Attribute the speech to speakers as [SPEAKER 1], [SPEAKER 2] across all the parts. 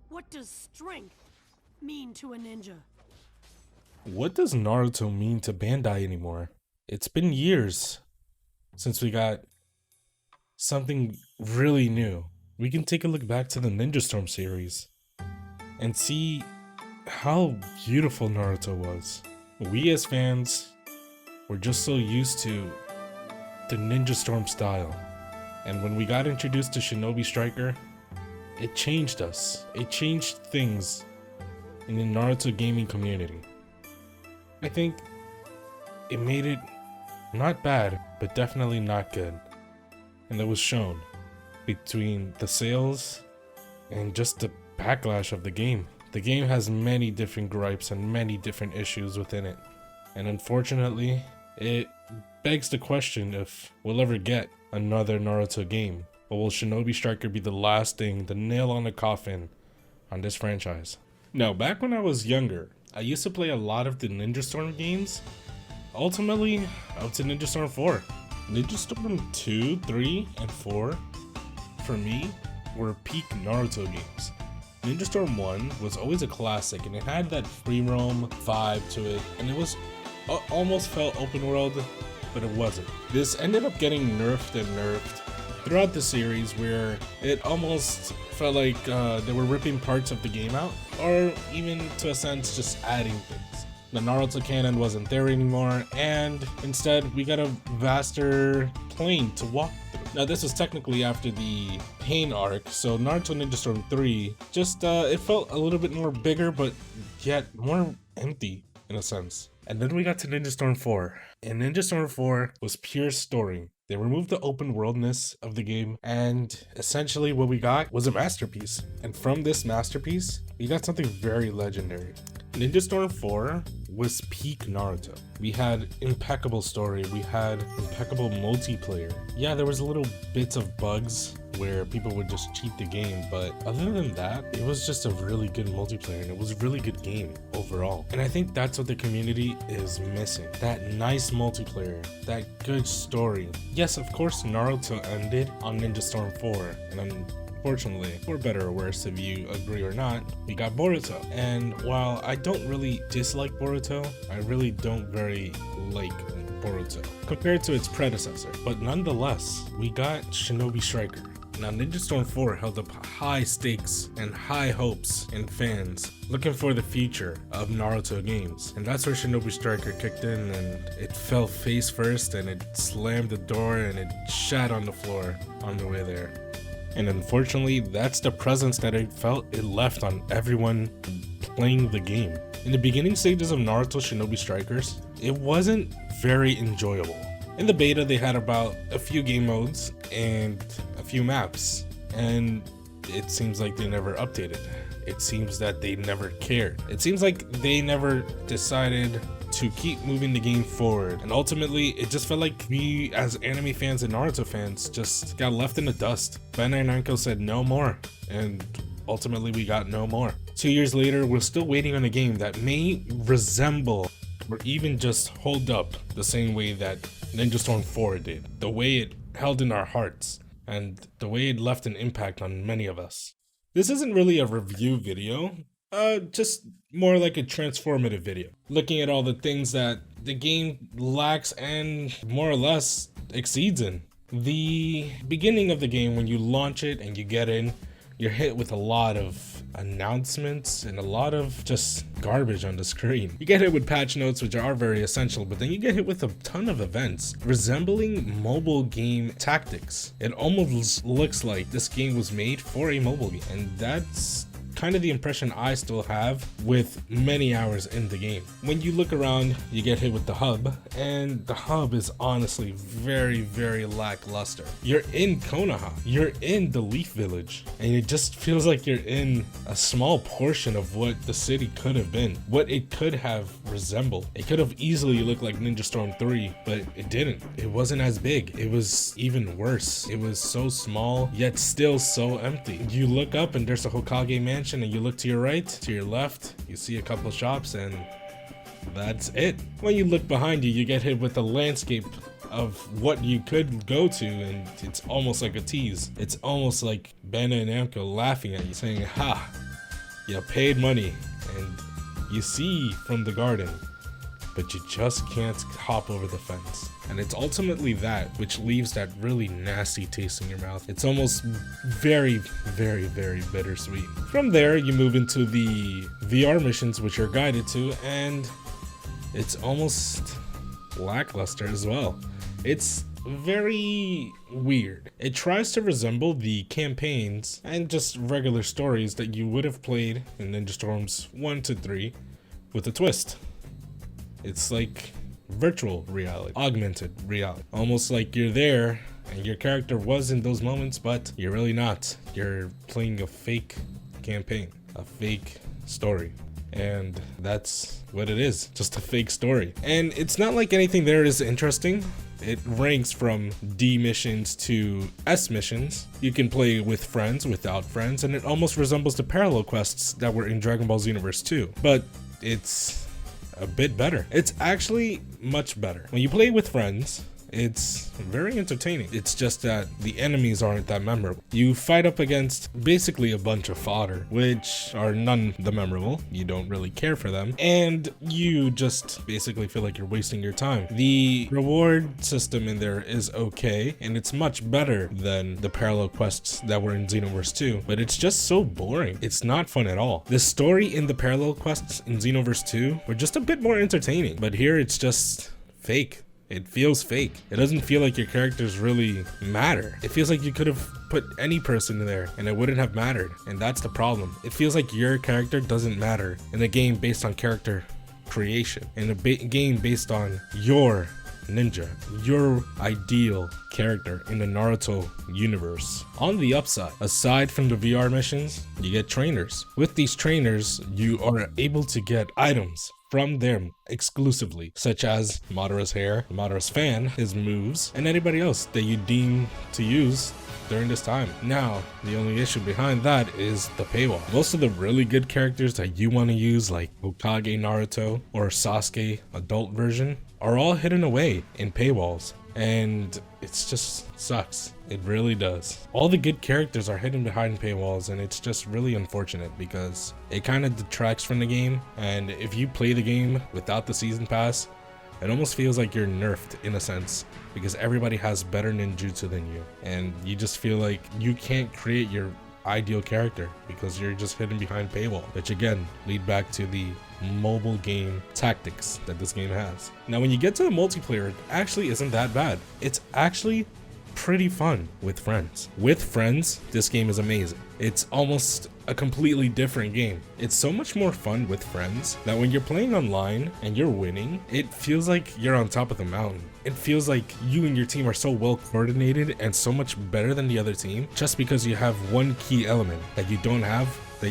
[SPEAKER 1] What does strength mean to a ninja?
[SPEAKER 2] What does Naruto mean to Bandai anymore? It's been years since we got something really new. We can take a look back to the Ninja Storm series and see how beautiful Naruto was. We as fans were just so used to the Ninja Storm style. And when we got introduced to Shinobi Striker, it changed us. It changed things in the Naruto gaming community. I think it made it not bad, but definitely not good. And that was shown between the sales and just the backlash of the game. The game has many different gripes and many different issues within it. And unfortunately, it begs the question if we'll ever get another Naruto game. Or will Shinobi Striker be the last thing, the nail on the coffin on this franchise? Now, back when I was younger, I used to play a lot of the Ninja Storm games. Ultimately, up to Ninja Storm 4. Ninja Storm 2, 3, and 4, for me, were peak Naruto games. Ninja Storm 1 was always a classic, and it had that free roam vibe to it, and it was almost felt open world, but it wasn't. This ended up getting nerfed and nerfed throughout the series, where it almost felt like they were ripping parts of the game out, or even to a sense just adding things. The Naruto canon wasn't there anymore, and instead we got a vaster plane to walk through. Now this was technically after the Pain arc, so Naruto Ninja Storm 3 just it felt a little bit more bigger, but yet more empty in a sense. And then we got to Ninja Storm 4, and Ninja Storm 4 was pure story. They removed the open worldness of the game, and essentially what we got was a masterpiece. And from this masterpiece, we got something very legendary. Ninja Storm 4 was peak Naruto. We had impeccable story, we had impeccable multiplayer. Yeah, there was little bits of bugs where people would just cheat the game, but other than that, it was just a really good multiplayer, and it was a really good game overall. And I think that's what the community is missing. That nice multiplayer, that good story. Yes, of course, Naruto ended on Ninja Storm 4, and unfortunately, for better or worse, if you agree or not, we got Boruto. And while I don't really dislike Boruto, I really don't very like Boruto compared to its predecessor. But nonetheless, we got Shinobi Striker. Now, Ninja Storm 4 held up high stakes and high hopes in fans looking for the future of Naruto games. And that's where Shinobi Striker kicked in, and it fell face first, and it slammed the door, and it shat on the floor on the way there. And unfortunately, that's the presence that it felt it left on everyone playing the game. In the beginning stages of Naruto Shinobi Strikers, it wasn't very enjoyable. In the beta, they had about a few game modes and a few maps, and it seems like they never updated. It seems that they never cared. It seems like they never decided to keep moving the game forward, and ultimately it just felt like we as anime fans and Naruto fans just got left in the dust. Bandai Namco said no more, and ultimately we got no more. 2 years later, we're still waiting on a game that may resemble or even just hold up the same way that Ninja Storm 4 did, the way it held in our hearts, and the way it left an impact on many of us. This isn't really a review video, just more like a transformative video, looking at all the things that the game lacks and more or less exceeds in. The beginning of the game, when you launch it and you get in, you're hit with a lot of announcements and a lot of just garbage on the screen. You get hit with patch notes, which are very essential, but then you get hit with a ton of events resembling mobile game tactics. It almost looks like this game was made for a mobile game, and that's kind of the impression I still have with many hours in the game. When you look around, you get hit with the hub, and the hub is honestly very, very lackluster. You're in Konoha, you're in the Leaf Village, and it just feels like you're in a small portion of what the city could have been, what it could have resembled. It could have easily looked like Ninja Storm 3, but it didn't. It wasn't as big. It was even worse. It was so small, yet still so empty. You look up and there's a Hokage mansion, and you look to your right, to your left, you see a couple shops, and that's it. When you look behind you, you get hit with the landscape of what you could go to, and it's almost like a tease. It's almost like Bandai Namco laughing at you, saying, "Ha, You paid money and you see from the garden, but you just can't hop over the fence. And it's ultimately that which leaves that really nasty taste in your mouth. It's almost very, very, very bittersweet. From there, you move into the VR missions, which you're guided to, and it's almost lackluster as well. It's very weird. It tries to resemble the campaigns and just regular stories that you would have played in Ninja Storms 1 to 3 with a twist. It's like virtual reality, augmented reality. Almost like you're there and your character was in those moments, but you're really not. You're playing a fake campaign, a fake story. And that's what it is, just a fake story. And it's not like anything there is interesting. It ranks from D missions to S missions. You can play with friends, without friends, and it almost resembles the parallel quests that were in Dragon Ball Xenoverse 2. But it's a bit better. It's actually much better. When you play with friends, it's very entertaining. It's just that the enemies aren't that memorable. You fight up against basically a bunch of fodder, which are none the memorable. You don't really care for them, and you just basically feel like you're wasting your time. The reward system in there is okay, and it's much better than the parallel quests that were in Xenoverse 2, but it's just so boring. It's not fun at all. The story in the parallel quests in Xenoverse 2 were just a bit more entertaining, but here it's just fake. It feels fake. It doesn't feel like your characters really matter. It feels like you could have put any person in there and it wouldn't have mattered. And that's the problem. It feels like your character doesn't matter in a game based on character creation. In a game based on your ninja, your ideal character in the Naruto universe. On the upside, aside from the VR missions, you get trainers. With these trainers, you are able to get items from them exclusively, such as Madara's hair, Madara's fan, his moves, and anybody else that you deem to use during this time. Now, the only issue behind that is the paywall. Most of the really good characters that you want to use, like Hokage Naruto or Sasuke adult version, are all hidden away in paywalls, and it's just sucks. It really does. All the good characters are hidden behind paywalls, and it's just really unfortunate because it kind of detracts from the game. And if you play the game without the season pass, it almost feels like you're nerfed in a sense, because everybody has better ninjutsu than you, and you just feel like you can't create your ideal character because you're just hidden behind paywall, which again lead back to the mobile game tactics that this game has. Now, when you get to the multiplayer, it actually isn't that bad. It's actually pretty fun with friends. With friends, this game is amazing. It's almost a completely different game. It's so much more fun with friends that when you're playing online and you're winning, it feels like you're on top of the mountain. It feels like you and your team are so well coordinated and so much better than the other team just because you have one key element that you don't have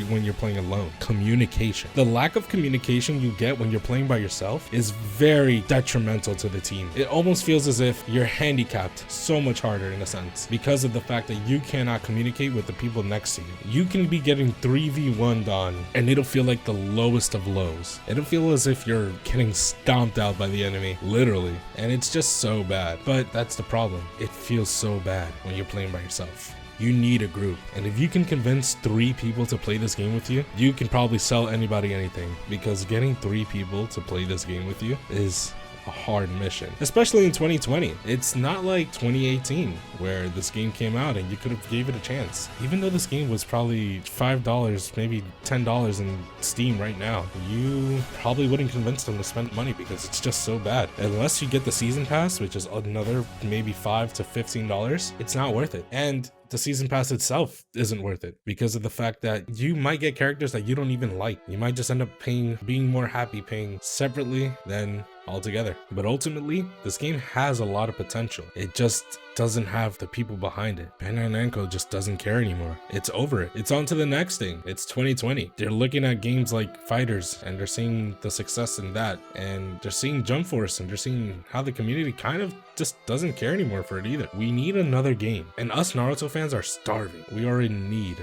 [SPEAKER 2] when you're playing alone: communication. The lack of communication you get when you're playing by yourself is very detrimental to the team. It almost feels as if you're handicapped so much harder in a sense because of the fact that you cannot communicate with the people next to you. You can be getting 3v1'd on and it'll feel like the lowest of lows. It'll feel as if you're getting stomped out by the enemy, literally. And it's just so bad. But that's the problem. It feels so bad when you're playing by yourself. You need a group, and if you can convince 3 people to play this game with you, you can probably sell anybody anything, because getting 3 people to play this game with you is a hard mission, especially in 2020. It's not like 2018 where this game came out and you could have gave it a chance. Even though this game was probably $5, maybe $10 in Steam right now, you probably wouldn't convince them to spend money because it's just so bad. Unless you get the season pass, which is another maybe $5 to $15, it's not worth it. And the season pass itself isn't worth it because of the fact that you might get characters that you don't even like. You might just end up being more happy paying separately than altogether. But ultimately, this game has a lot of potential. It just doesn't have the people behind it. Bandai Namco just doesn't care anymore. It's over it. It's on to the next thing. It's 2020. They're looking at games like Fighters and they're seeing the success in that, and they're seeing Jump Force, and they're seeing how the community kind of just doesn't care anymore for it either. We need another game, and us Naruto fans are starving. We are in need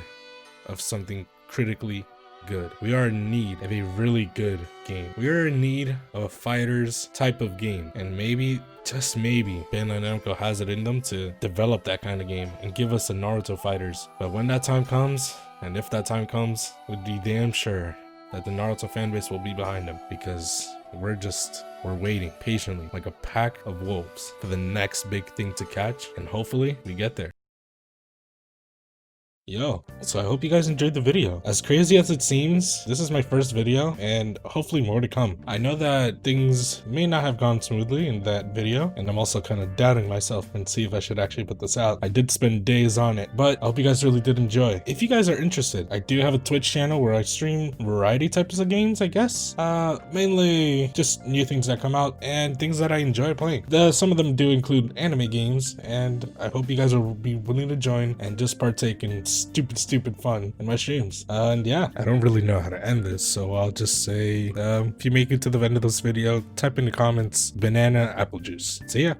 [SPEAKER 2] of something critically good. We are in need of a really good game. We are in need of a fighters type of game, and maybe, just maybe, Bandai Namco has it in them to develop that kind of game and give us a Naruto Fighters. But when that time comes, And if that time comes, we'd be damn sure that the Naruto fanbase will be behind him, because we're waiting patiently like a pack of wolves for the next big thing to catch, and hopefully we get there. Yo, so I hope you guys enjoyed the video. As crazy as it seems, this is my first video and hopefully more to come. I know that things may not have gone smoothly in that video, and I'm also kind of doubting myself and see if I should actually put this out. I did spend days on it, but I hope you guys really did enjoy. If you guys are interested, I do have a Twitch channel where I stream variety types of games, I guess. Mainly just new things that come out and things that I enjoy playing. Some of them do include anime games, and I hope you guys will be willing to join and just partake in stupid fun in my streams. And yeah, I don't really know how to end this, so I'll just say if you make it to the end of this video, type in the comments banana apple juice. See ya.